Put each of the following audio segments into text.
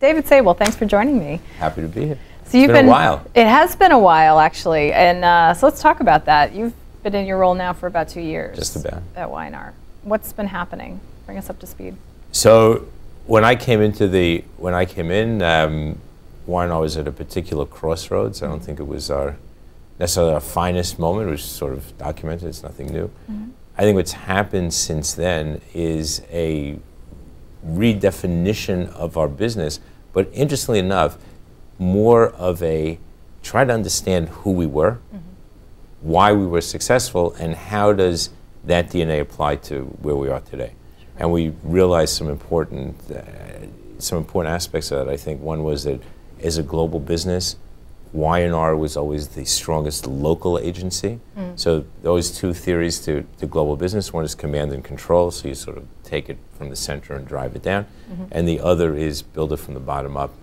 David Sable, thanks for joining me. Happy to be here. So you've been a while. It has been a while, actually, and so let's talk about that. You've been in your role now for about 2 years. Just about. At Y&R. What's been happening? Bring us up to speed. So when I came in, Y&R was at a particular crossroads. I don't think it was necessarily our finest moment. It was sort of documented. It's nothing new. Mm-hmm. I think what's happened since then is a redefinition of our business, but interestingly enough, more of a try to understand who we were, mm-hmm. why we were successful, and how does that DNA apply to where we are today. Sure. And we realized some important aspects of that. I think one was that as a global business, Y&R was always the strongest local agency. Mm. So those two theories to global business. One is command and control, so you sort of take it from the center and drive it down. Mm-hmm. And the other is build it from the bottom up,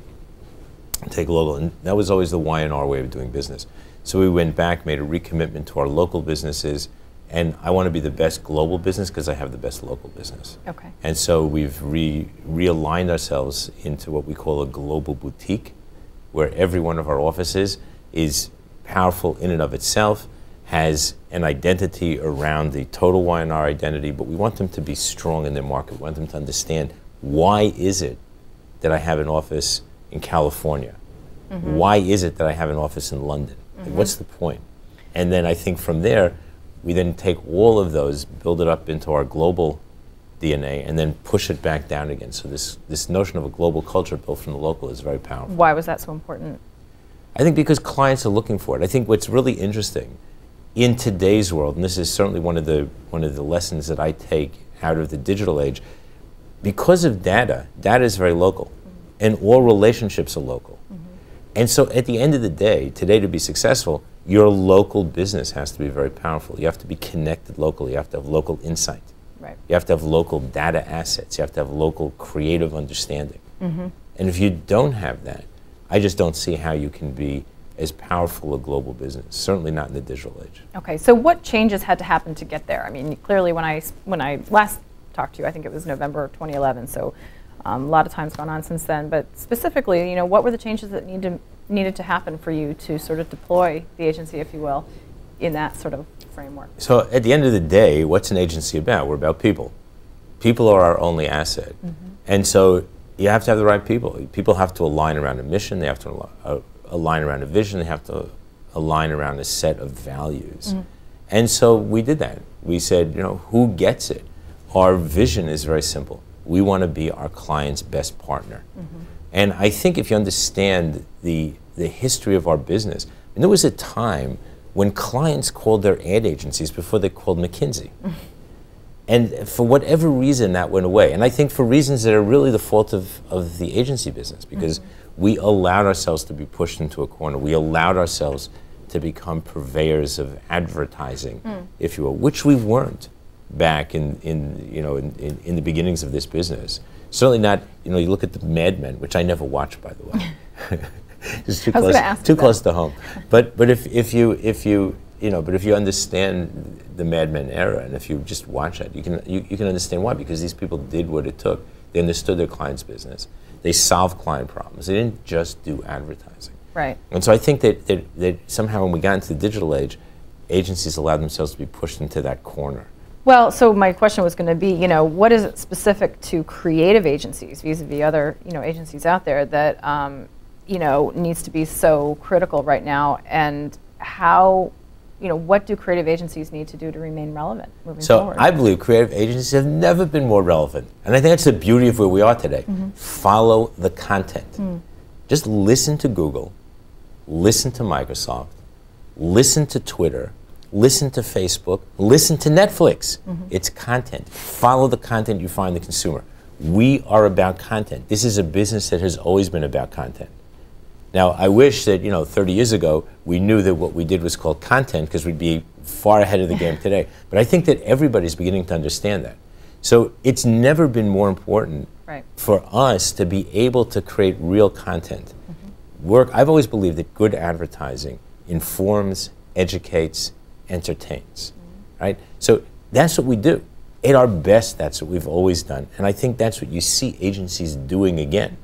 take local. And that was always the Y&R way of doing business. So we went back, made a recommitment to our local businesses, and I want to be the best global business because I have the best local business. Okay. And so we've realigned ourselves into what we call a global boutique, where every one of our offices is powerful in and of itself, has an identity around the total Y&R identity, but we want them to be strong in their market. We want them to understand, why is it that I have an office in California? Mm-hmm. Why is it that I have an office in London? Mm-hmm. Like, what's the point? And then I think from there, we then take all of those, build it up into our global DNA, and then push it back down again. So this notion of a global culture built from the local is very powerful. Why was that so important? I think because clients are looking for it. I think what's really interesting in today's world, and this is certainly one of the lessons that I take out of the digital age, because of data is very local, mm-hmm. and all relationships are local. Mm-hmm. And so at the end of the day, today to be successful, your local business has to be very powerful. You have to be connected locally. You have to have local insight. Right. You have to have local data assets. You have to have local creative understanding. Mm-hmm. And if you don't have that, I just don't see how you can be as powerful a global business, certainly not in the digital age. Okay, so what changes had to happen to get there? I mean, clearly when I last talked to you, I think it was November of 2011, so a lot of time's gone on since then, but specifically, what were the changes that needed to happen for you to sort of deploy the agency, if you will, in that sort of framework? So at the end of the day, what's an agency about? We're about people. People are our only asset. Mm-hmm. And so you have to have the right people. People have to align around a mission, they have to align around a vision, they have to align around a set of values. Mm-hmm. And so we did that. We said, who gets it? Our vision is very simple. We want to be our client's best partner. Mm-hmm. And I think if you understand the history of our business, and there was a time when clients called their ad agencies before they called McKinsey. And for whatever reason, that went away. And I think for reasons that are really the fault of the agency business, because mm-hmm. we allowed ourselves to be pushed into a corner. We allowed ourselves to become purveyors of advertising, if you will, which we weren't back in the beginnings of this business. Certainly not, you look at the Mad Men, which I never watched, by the way. It's too close to home. But if you understand the Mad Men era, and if you just watch it, you can understand why. Because these people did what it took. They understood their client's business. They solved client problems. They didn't just do advertising. Right. And so I think that somehow when we got into the digital age, agencies allowed themselves to be pushed into that corner. Well, so my question was going to be, what is it specific to creative agencies vis-a-vis other, agencies out there that needs to be so critical right now, and how, what do creative agencies need to do to remain relevant moving forward? So I believe creative agencies have never been more relevant. And I think that's the beauty of where we are today. Mm-hmm. Follow the content. Mm. Just listen to Google, listen to Microsoft, listen to Twitter, listen to Facebook, listen to Netflix. Mm-hmm. It's content. Follow the content you find the consumer. We are about content. This is a business that has always been about content. Now, I wish that, 30 years ago, we knew that what we did was called content, because we'd be far ahead of the game today. But I think that everybody's beginning to understand that. So it's never been more important for us to be able to create real content. Mm-hmm. I've always believed that good advertising informs, educates, entertains, right? So that's what we do. At our best, that's what we've always done. And I think that's what you see agencies doing again.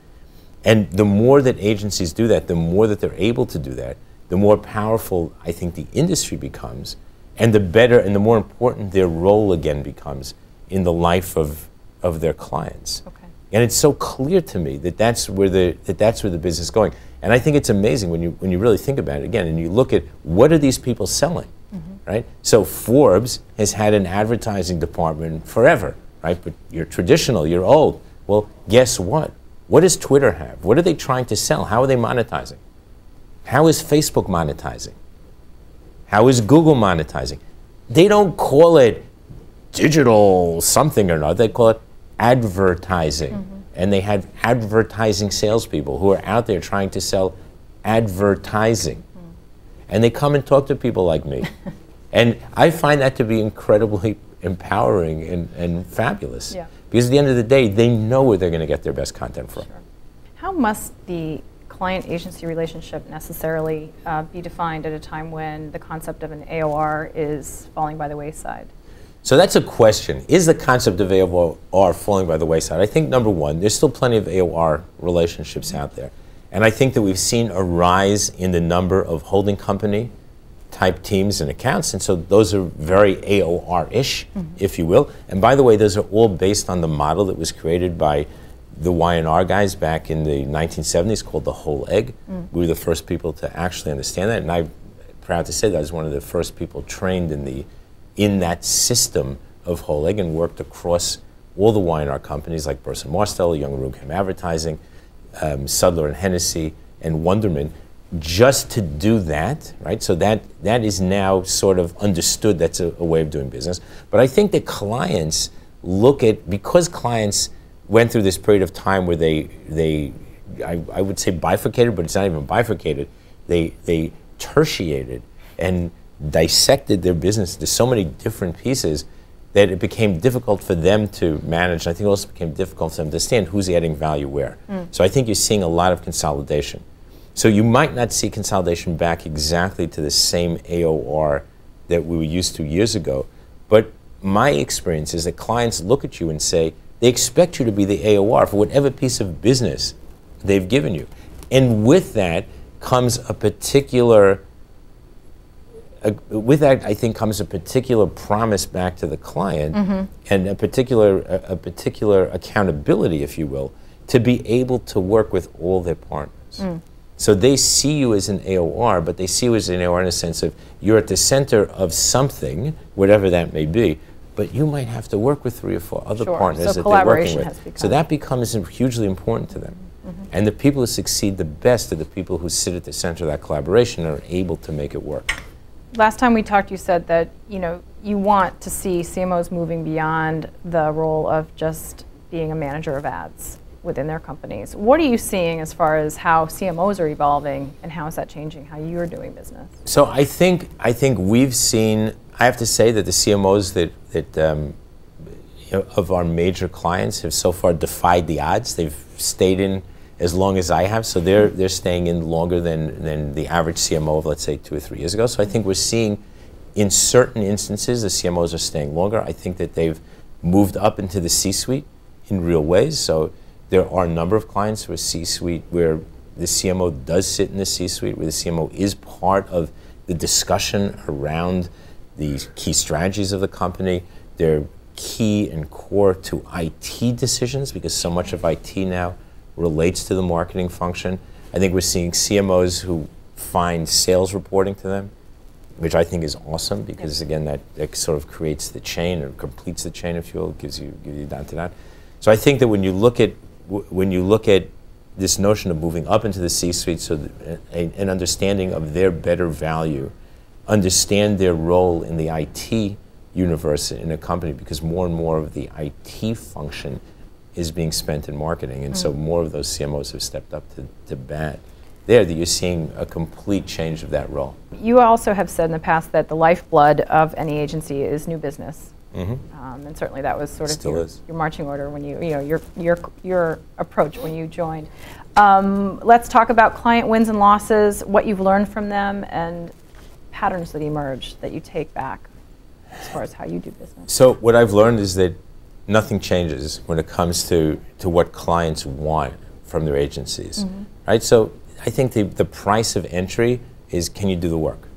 And the more that agencies do that, the more that they're able to do that, the more powerful I think the industry becomes, and the better and the more important their role again becomes in the life of their clients. Okay. And it's so clear to me that that's where the business is going. And I think it's amazing when you really think about it again, and you look at what are these people selling, right? So Forbes has had an advertising department forever, right? But you're traditional, you're old. Well, guess what? What does Twitter have? What are they trying to sell? How are they monetizing? How is Facebook monetizing? How is Google monetizing? They don't call it digital something or another. They call it advertising. And they have advertising salespeople who are out there trying to sell advertising. And they come and talk to people like me. And I find that to be incredibly empowering and fabulous. Yeah. Because at the end of the day, they know where they're going to get their best content from. Sure. How must the client-agency relationship necessarily be defined at a time when the concept of an AOR is falling by the wayside? So that's a question. Is the concept of AOR falling by the wayside? I think, number one, there's still plenty of AOR relationships out there. And I think that we've seen a rise in the number of holding company type teams and accounts, and so those are very AOR-ish, if you will. And by the way, those are all based on the model that was created by the Y&R guys back in the 1970s called the whole egg. We were the first people to actually understand that, and I'm proud to say that I was one of the first people trained in that system of whole egg and worked across all the Y&R companies like Burson Marsteller, Young Rookham Advertising, Sudler and Hennessy, and Wonderman, just to do that, right? So that is now sort of understood. That's a way of doing business. But I think that clients look at, because clients went through this period of time where I would say bifurcated, but it's not even bifurcated. They tertiated and dissected their business into so many different pieces that it became difficult for them to manage. I think it also became difficult for them to understand who's adding value where. So I think you're seeing a lot of consolidation. So you might not see consolidation back exactly to the same AOR that we were used to years ago, but my experience is that clients look at you and say, they expect you to be the AOR for whatever piece of business they've given you. And with that comes a particular, I think comes a particular promise back to the client and a particular accountability, if you will, to be able to work with all their partners. So they see you as an AOR, but they see you as an AOR in a sense of you're at the center of something, whatever that may be, but you might have to work with 3 or 4 other partners that they're working with. So that becomes hugely important to them. And the people who succeed the best are the people who sit at the center of that collaboration and are able to make it work. Last time we talked, you said that you want to see CMOs moving beyond the role of just being a manager of ads within their companies. What are you seeing as far as how CMOs are evolving, and how is that changing how you're doing business? So I think we've seen. I have to say that the CMOs that of our major clients have so far defied the odds. They've stayed in as long as I have, so they're staying in longer than the average CMO of, let's say, 2 or 3 years ago. So I think we're seeing, in certain instances, the CMOs are staying longer. I think that they've moved up into the C-suite in real ways. So there are a number of clients who are C-suite where the CMO does sit in the C-suite, where the CMO is part of the discussion around the key strategies of the company. They're key and core to IT decisions, because so much of IT now relates to the marketing function. I think we're seeing CMOs who find sales reporting to them, which I think is awesome, because again, that sort of creates the chain, or completes the chain, if you will, gives you down to that. So I think that when you look at this notion of moving up into the C-suite, so an understanding of their better value, understand their role in the IT universe in a company, because more and more of the IT function is being spent in marketing, and so more of those CMOs have stepped up to bat. That you're seeing a complete change of that role. You also have said in the past that the lifeblood of any agency is new business, and certainly that was sort of your marching order when your approach when you joined. Let's talk about client wins and losses, what you've learned from them, and patterns that emerge that you take back as far as how you do business. So what I've learned is that nothing changes when it comes to what clients want. from their agencies, right? So I think the price of entry is, can you do the work?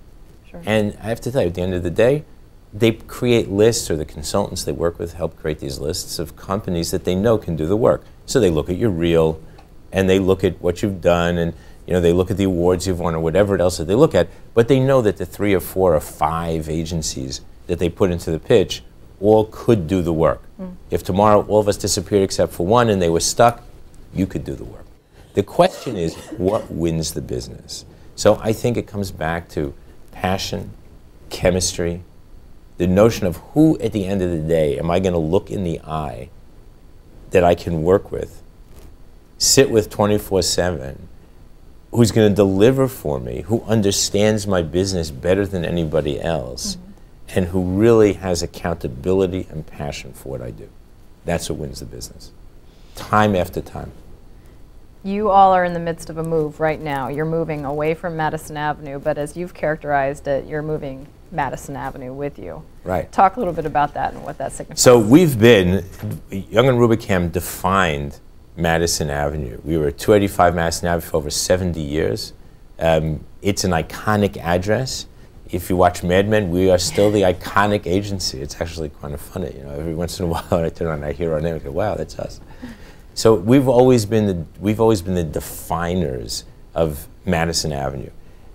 Sure. And I have to tell you, at the end of the day, they create lists, or the consultants they work with help create these lists of companies that they know can do the work. So they look at your reel, and they look at what you've done, and they look at the awards you've won, or whatever else that they look at, but they know that the 3 or 4 or 5 agencies that they put into the pitch all could do the work. If tomorrow all of us disappeared except for one and they were stuck, you could do the work. The question is, what wins the business? So I think it comes back to passion, chemistry, the notion of who at the end of the day am I going to look in the eye that I can work with, sit with 24/7, who's going to deliver for me, who understands my business better than anybody else, and who really has accountability and passion for what I do. That's what wins the business, time after time. You all are in the midst of a move right now. You're moving away from Madison Avenue, but as you've characterized it, you're moving Madison Avenue with you. Right. Talk a little bit about that and what that signifies. So we've been, Young and Rubicam defined Madison Avenue. We were at 285 Madison Avenue for over 70 years. It's an iconic address. If you watch Mad Men, we are still the iconic agency. It's actually kind of funny, every once in a while I turn on and I hear our name and go, wow, that's us. So we've always been the definers of Madison Avenue.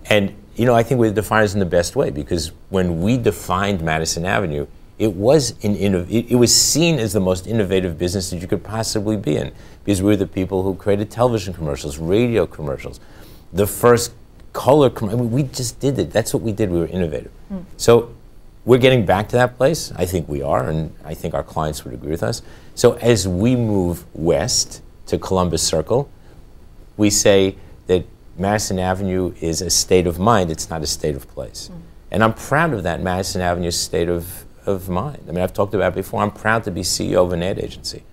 And I think we're the definers in the best way, because when we defined Madison Avenue, it was seen as the most innovative business that you could possibly be in, because we were the people who created television commercials, radio commercials, the first color commercial. We just did it. That's what we did. We were innovative. So we're getting back to that place. I think we are, and I think our clients would agree with us. So as we move west to Columbus Circle, we say that Madison Avenue is a state of mind. It's not a state of place. And I'm proud of that Madison Avenue state of mind. I mean, I've talked about it before. I'm proud to be CEO of an ad agency.